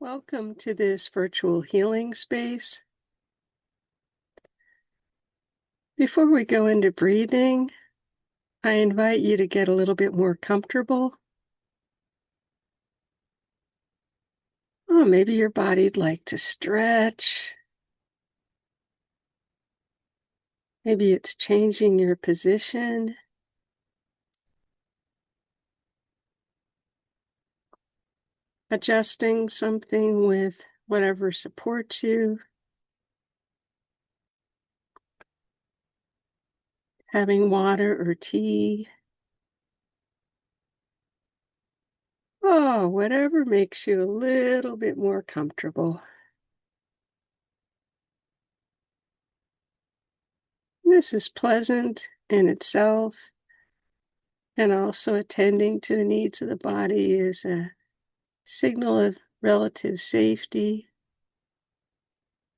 Welcome to this virtual healing space. Before we go into breathing, I invite you to get a little bit more comfortable. Oh, maybe your body'd like to stretch. Maybe it's changing your position. Adjusting something with whatever supports you. Having water or tea. Oh, whatever makes you a little bit more comfortable. This is pleasant in itself, and also attending to the needs of the body is a signal of relative safety.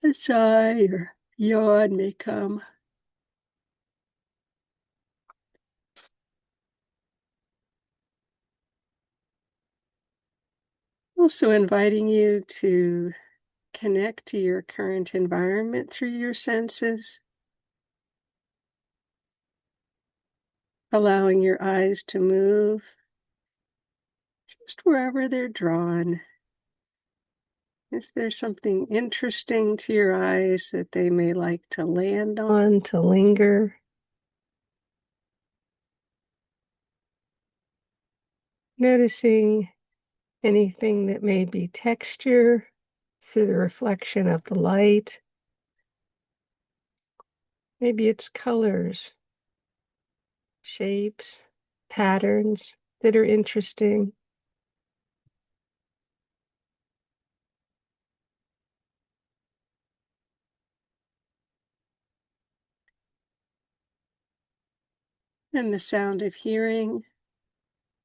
A sigh or yawn may come. Also inviting you to connect to your current environment through your senses, allowing your eyes to move just wherever they're drawn. Is there something interesting to your eyes that they may like to land on, to linger? Noticing anything that may be texture through the reflection of the light. Maybe it's colors, shapes, patterns that are interesting. And the sound of hearing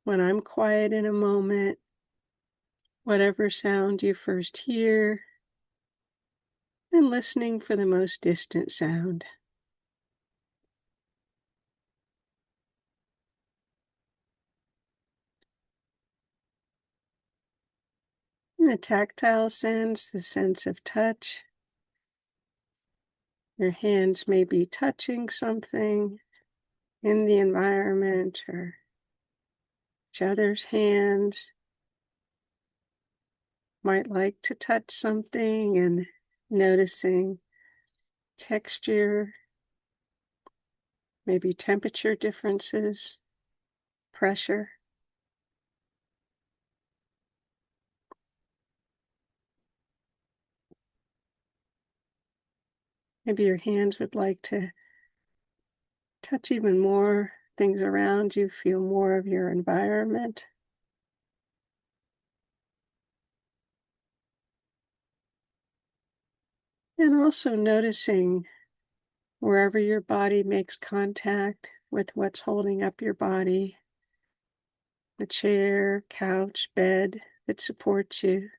when I'm quiet in a moment, whatever sound you first hear, and listening for the most distant sound. And a tactile sense, the sense of touch. Your hands may be touching something in the environment or each other's hands. Might like to touch something and noticing texture, maybe temperature differences, pressure. Maybe your hands would like to touch even more things around you, feel more of your environment. And also noticing wherever your body makes contact with what's holding up your body, the chair, couch, bed that supports you.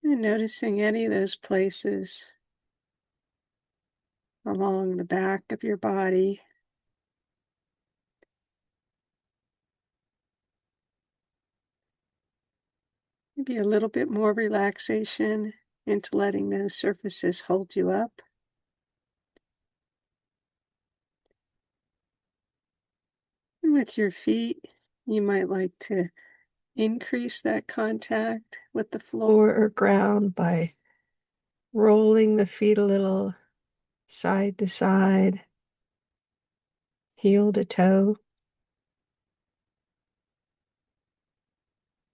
And noticing any of those places along the back of your body. Maybe a little bit more relaxation into letting those surfaces hold you up. And with your feet, you might like to increase that contact with the floor or ground by rolling the feet a little side to side, heel to toe,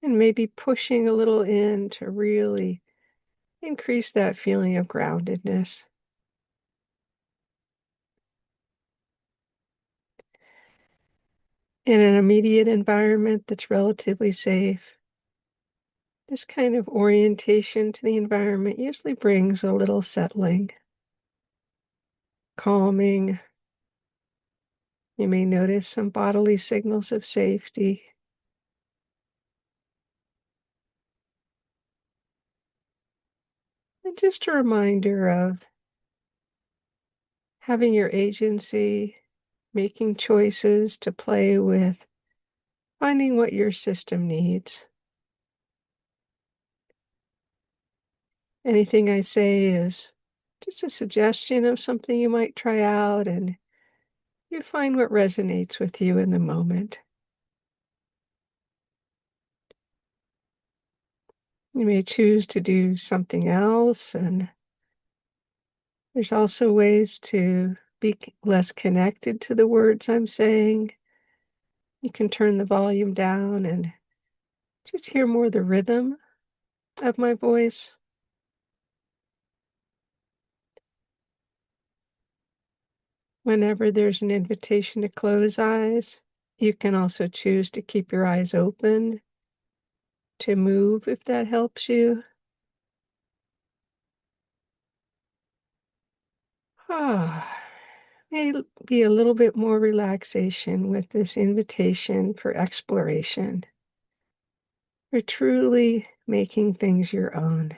and maybe pushing a little in to really increase that feeling of groundedness. In an immediate environment that's relatively safe, this kind of orientation to the environment usually brings a little settling, calming. You may notice some bodily signals of safety. And just a reminder of having your agency, making choices to play with finding what your system needs. Anything I say is just a suggestion of something you might try out, and you find what resonates with you in the moment. You may choose to do something else, and there's also ways to be less connected to the words I'm saying. You can turn the volume down and just hear more the rhythm of my voice. Whenever there's an invitation to close eyes, you can also choose to keep your eyes open, to move if that helps you. Ah, maybe a little bit more relaxation with this invitation for exploration, for truly making things your own.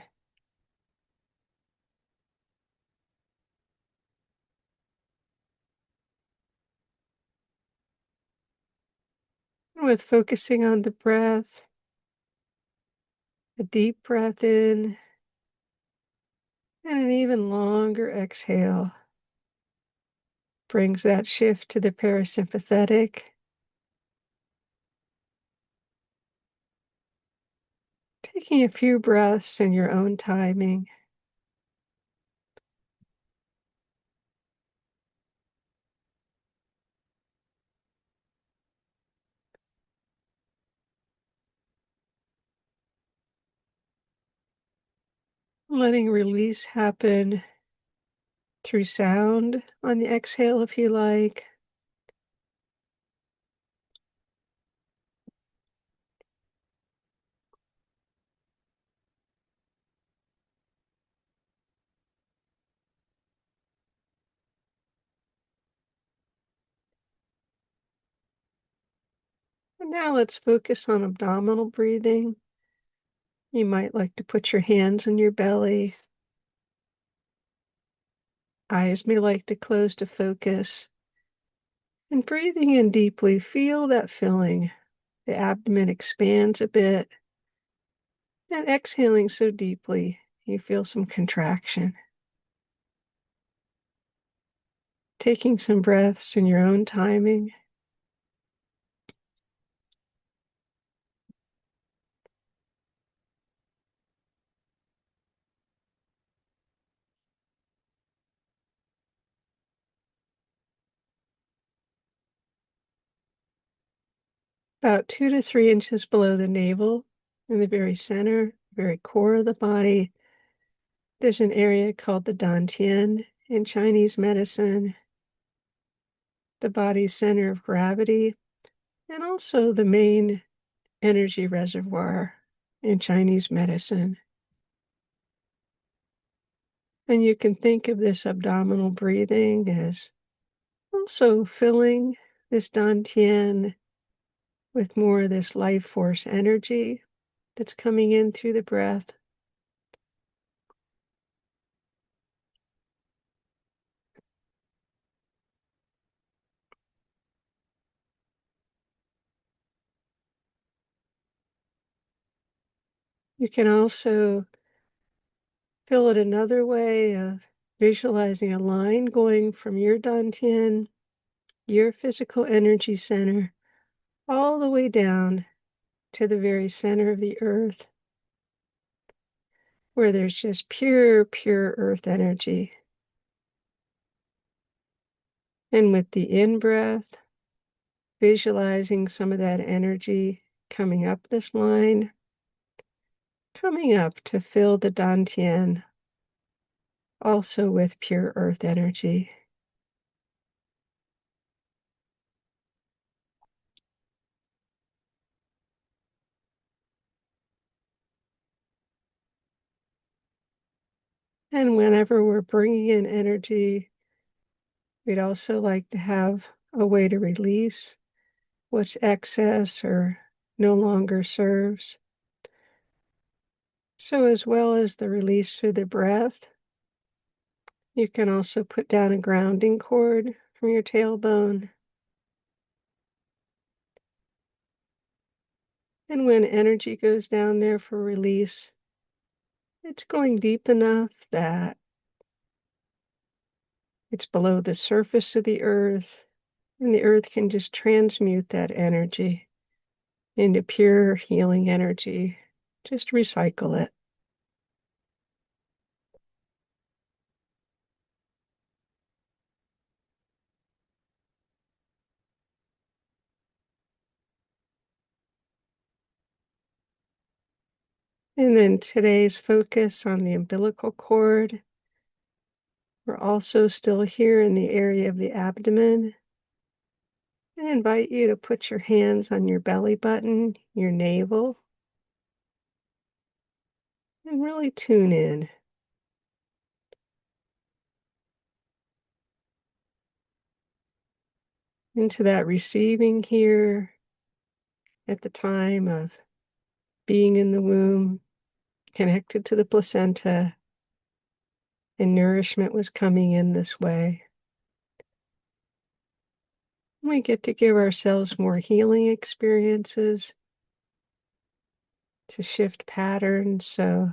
With focusing on the breath, a deep breath in, and an even longer exhale brings that shift to the parasympathetic, taking a few breaths in your own timing. Letting release happen through sound on the exhale if you like. And now let's focus on abdominal breathing. You might like to put your hands on your belly. Eyes may like to close to focus. And breathing in deeply, feel that filling. The abdomen expands a bit. And exhaling so deeply, you feel some contraction. Taking some breaths in your own timing. About 2 to 3 inches below the navel, in the very center, very core of the body, there's an area called the dantian in Chinese medicine, the body's center of gravity, and also the main energy reservoir in Chinese medicine. And you can think of this abdominal breathing as also filling this dantian with more of this life force energy that's coming in through the breath. You can also feel it another way of visualizing a line going from your dantian, your physical energy center, all the way down to the very center of the earth, where there's just pure, pure earth energy. And with the in-breath, visualizing some of that energy coming up this line, coming up to fill the dantian also with pure earth energy. And whenever we're bringing in energy, we'd also like to have a way to release what's excess or no longer serves. So, as well as the release through the breath, you can also put down a grounding cord from your tailbone. And when energy goes down there for release, it's going deep enough that it's below the surface of the earth, and the earth can just transmute that energy into pure healing energy. Just recycle it. And then today's focus on the umbilical cord. We're also still here in the area of the abdomen. I invite you to put your hands on your belly button, your navel, and really tune in into that receiving here at the time of being in the womb, connected to the placenta, and nourishment was coming in this way. We get to give ourselves more healing experiences to shift patterns. So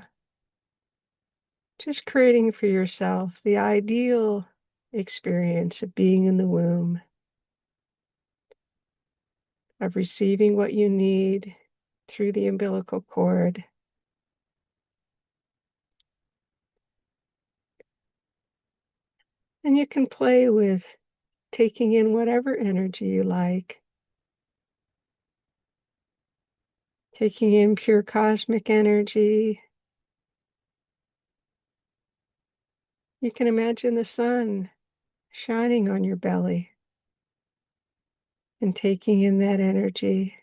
just creating for yourself the ideal experience of being in the womb, of receiving what you need through the umbilical cord. And you can play with taking in whatever energy you like, taking in pure cosmic energy. You can imagine the sun shining on your belly and taking in that energy.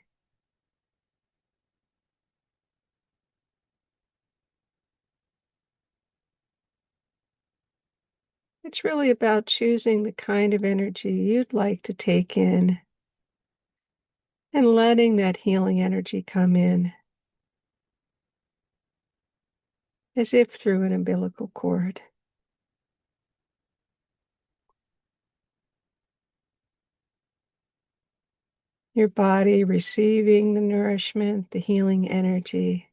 It's really about choosing the kind of energy you'd like to take in and letting that healing energy come in as if through an umbilical cord. Your body receiving the nourishment, the healing energy.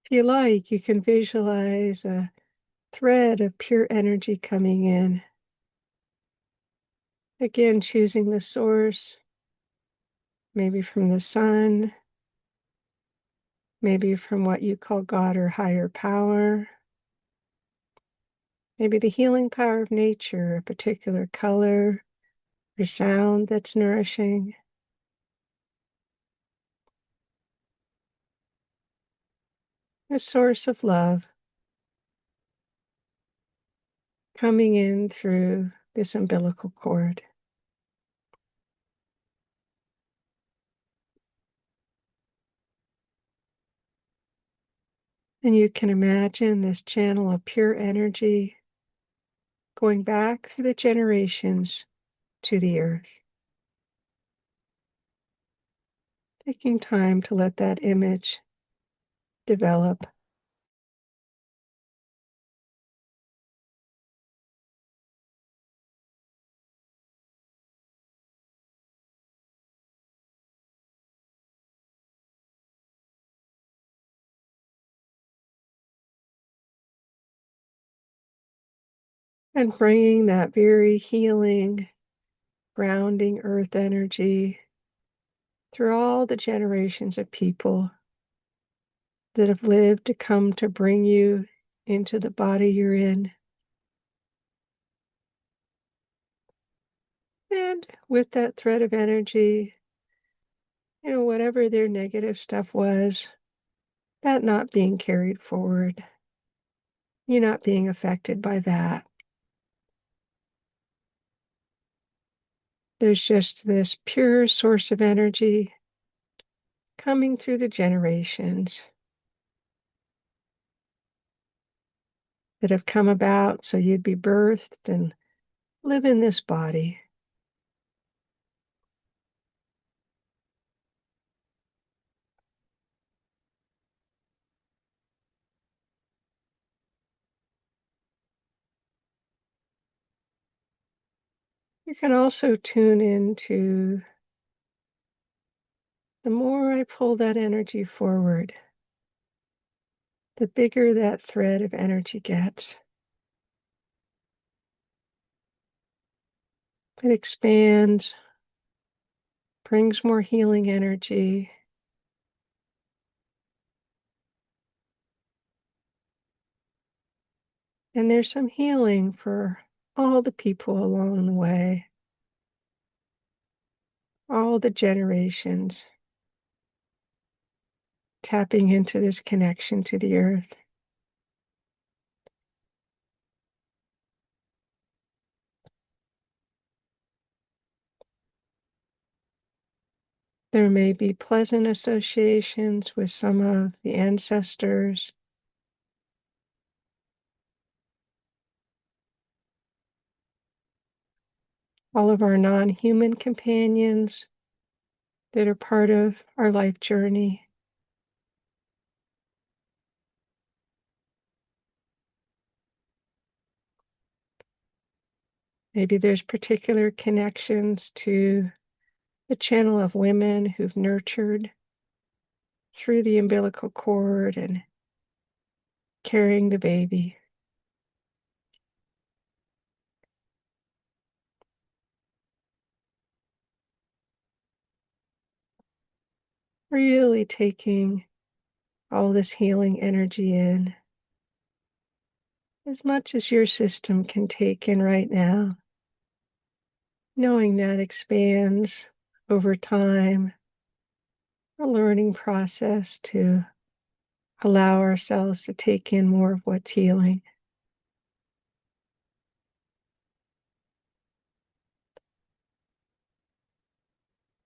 If you like, you can visualize a thread of pure energy coming in. Again, choosing the source, maybe from the sun, maybe from what you call God or higher power, maybe the healing power of nature, a particular color or sound that's nourishing. A source of love coming in through this umbilical cord. And you can imagine this channel of pure energy going back through the generations to the earth. Taking time to let that image develop. And bringing that very healing, grounding earth energy through all the generations of people that have lived to come to bring you into the body you're in. And with that thread of energy, whatever their negative stuff was, that not being carried forward, you not being affected by that. There's just this pure source of energy coming through the generations that have come about so you'd be birthed and live in this body. You can also tune into the more I pull that energy forward, the bigger that thread of energy gets. It expands, brings more healing energy. And there's some healing for all the people along the way, all the generations, tapping into this connection to the earth. There may be pleasant associations with some of the ancestors, all of our non-human companions that are part of our life journey. Maybe there's particular connections to the channel of women who've nurtured through the umbilical cord and carrying the baby. Really taking all this healing energy in as much as your system can take in right now, knowing that expands over time, a learning process to allow ourselves to take in more of what's healing.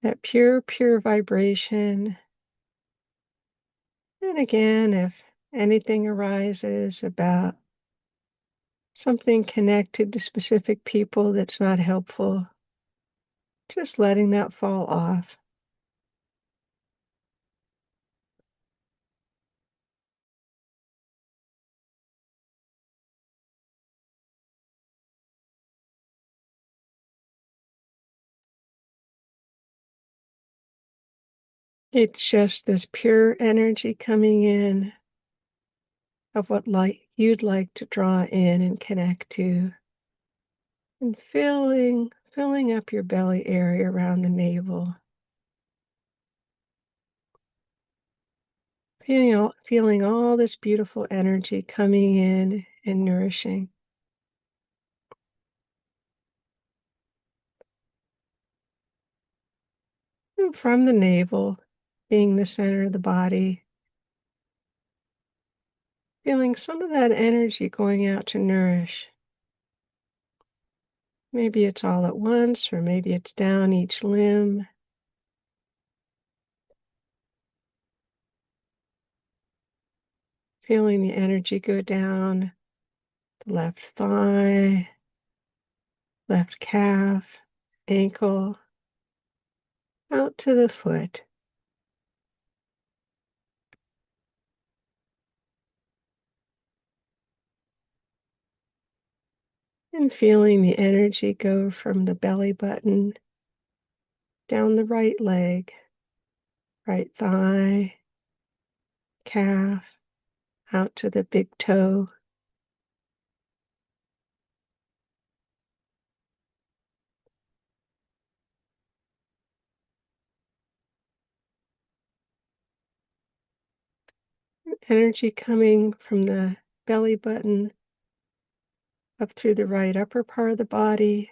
That pure, pure vibration. And again, if anything arises about something connected to specific people that's not helpful, just letting that fall off. It's just this pure energy coming in of what you'd like to draw in and connect to, and filling up your belly area around the navel. Feeling all this beautiful energy coming in and nourishing. And from the navel, being the center of the body, feeling some of that energy going out to nourish. Maybe it's all at once, or maybe it's down each limb. Feeling the energy go down the left thigh, left calf, ankle, out to the foot. And feeling the energy go from the belly button down the right leg, right thigh, calf, out to the big toe. Energy coming from the belly button up through the right upper part of the body,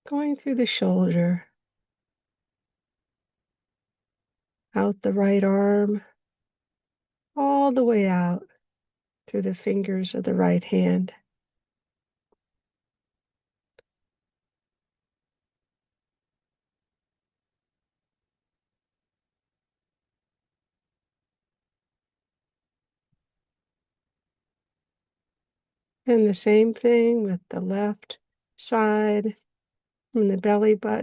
going through the shoulder, out the right arm, all the way out through the fingers of the right hand. And the same thing with the left side, from the belly button